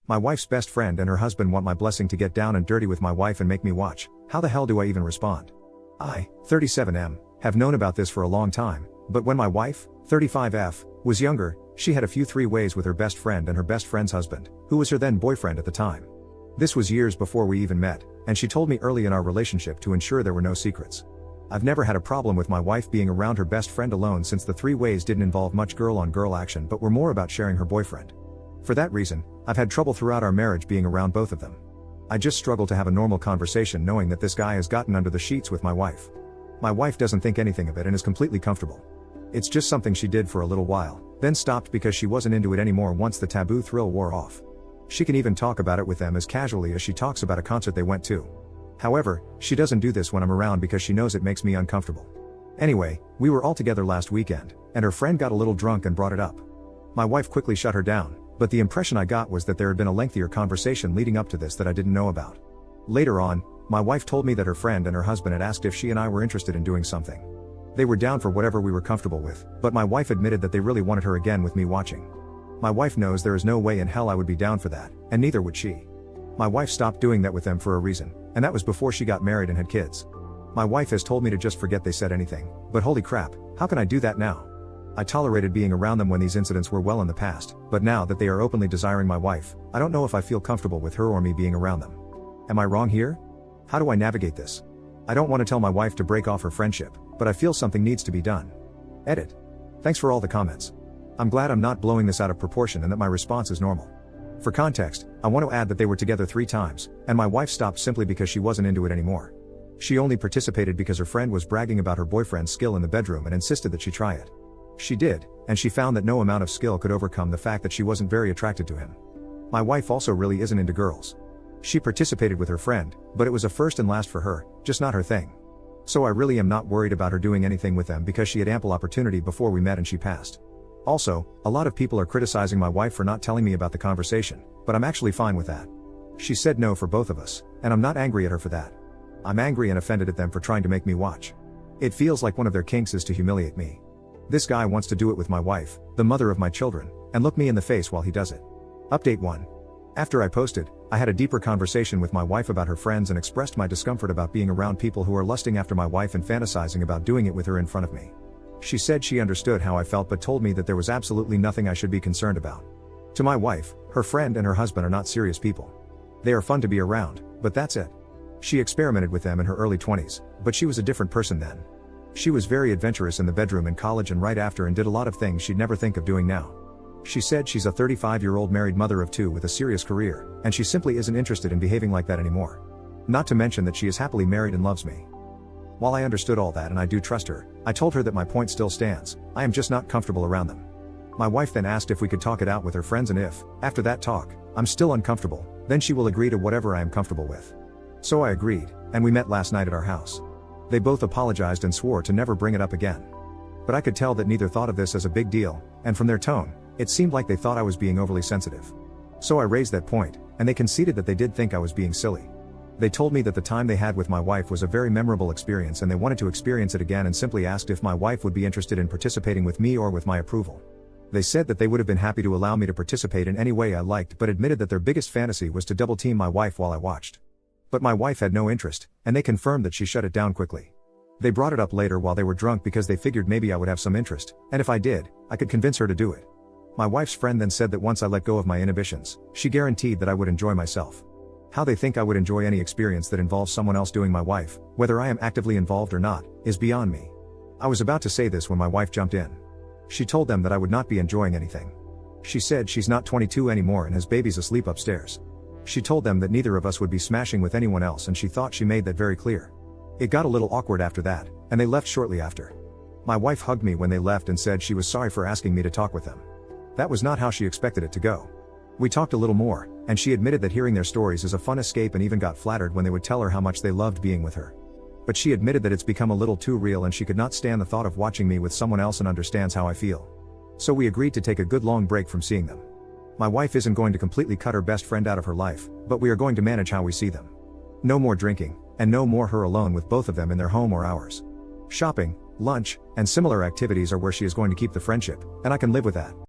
My wife's best friend and her husband want my blessing to get down and dirty with my wife and make me watch. How the hell do I even respond? I, 37M, have known about this for a long time, but when my wife, 35F, was younger, she had a few three-ways with her best friend and her best friend's husband, who was her then boyfriend at the time. This was years before we even met, and she told me early in our relationship to ensure there were no secrets. I've never had a problem with my wife being around her best friend alone since the three-ways didn't involve much girl-on-girl action but were more about sharing her boyfriend. For that reason, I've had trouble throughout our marriage being around both of them. I just struggle to have a normal conversation knowing that this guy has gotten under the sheets with my wife. My wife doesn't think anything of it and is completely comfortable. It's just something she did for a little while, then stopped because she wasn't into it anymore once the taboo thrill wore off. She can even talk about it with them as casually as she talks about a concert they went to. However, she doesn't do this when I'm around because she knows it makes me uncomfortable. Anyway, we were all together last weekend, and her friend got a little drunk and brought it up. My wife quickly shut her down, but the impression I got was that there had been a lengthier conversation leading up to this that I didn't know about. Later on, my wife told me that her friend and her husband had asked if she and I were interested in doing something. They were down for whatever we were comfortable with, but my wife admitted that they really wanted her again with me watching. My wife knows there is no way in hell I would be down for that, and neither would she. My wife stopped doing that with them for a reason, and that was before she got married and had kids. My wife has told me to just forget they said anything, but holy crap, how can I do that now? I tolerated being around them when these incidents were well in the past, but now that they are openly desiring my wife, I don't know if I feel comfortable with her or me being around them. Am I wrong here? How do I navigate this? I don't want to tell my wife to break off her friendship, but I feel something needs to be done. Edit. Thanks for all the comments. I'm glad I'm not blowing this out of proportion and that my response is normal. For context, I want to add that they were together 3 times, and my wife stopped simply because she wasn't into it anymore. She only participated because her friend was bragging about her boyfriend's skill in the bedroom and insisted that she try it. She did, and she found that no amount of skill could overcome the fact that she wasn't very attracted to him. My wife also really isn't into girls. She participated with her friend, but it was a first and last for her, just not her thing. So I really am not worried about her doing anything with them because she had ample opportunity before we met and she passed. Also, a lot of people are criticizing my wife for not telling me about the conversation, but I'm actually fine with that. She said no for both of us, and I'm not angry at her for that. I'm angry and offended at them for trying to make me watch. It feels like one of their kinks is to humiliate me. This guy wants to do it with my wife, the mother of my children, and look me in the face while he does it. Update 1. After I posted, I had a deeper conversation with my wife about her friends and expressed my discomfort about being around people who are lusting after my wife and fantasizing about doing it with her in front of me. She said she understood how I felt but told me that there was absolutely nothing I should be concerned about. To my wife, her friend and her husband are not serious people. They are fun to be around, but that's it. She experimented with them in her early 20s, but she was a different person then. She was very adventurous in the bedroom in college and right after and did a lot of things she'd never think of doing now. She said she's a 35-year-old married mother of 2 with a serious career, and she simply isn't interested in behaving like that anymore. Not to mention that she is happily married and loves me. While I understood all that and I do trust her, I told her that my point still stands, I am just not comfortable around them. My wife then asked if we could talk it out with her friends and if, after that talk, I'm still uncomfortable, then she will agree to whatever I am comfortable with. So I agreed, and we met last night at our house. They both apologized and swore to never bring it up again. But I could tell that neither thought of this as a big deal, and from their tone, it seemed like they thought I was being overly sensitive. So I raised that point, and they conceded that they did think I was being silly. They told me that the time they had with my wife was a very memorable experience and they wanted to experience it again and simply asked if my wife would be interested in participating with me or with my approval. They said that they would have been happy to allow me to participate in any way I liked but admitted that their biggest fantasy was to double team my wife while I watched. But my wife had no interest, and they confirmed that she shut it down quickly. They brought it up later while they were drunk because they figured maybe I would have some interest, and if I did, I could convince her to do it. My wife's friend then said that once I let go of my inhibitions, she guaranteed that I would enjoy myself. How they think I would enjoy any experience that involves someone else doing my wife, whether I am actively involved or not, is beyond me. I was about to say this when my wife jumped in. She told them that I would not be enjoying anything. She said she's not 22 anymore and has babies asleep upstairs. She told them that neither of us would be smashing with anyone else and she thought she made that very clear. It got a little awkward after that, and they left shortly after. My wife hugged me when they left and said she was sorry for asking me to talk with them. That was not how she expected it to go. We talked a little more, and she admitted that hearing their stories is a fun escape and even got flattered when they would tell her how much they loved being with her. But she admitted that it's become a little too real and she could not stand the thought of watching me with someone else and understands how I feel. So we agreed to take a good long break from seeing them. My wife isn't going to completely cut her best friend out of her life, but we are going to manage how we see them. No more drinking, and no more her alone with both of them in their home or ours. Shopping, lunch, and similar activities are where she is going to keep the friendship, and I can live with that.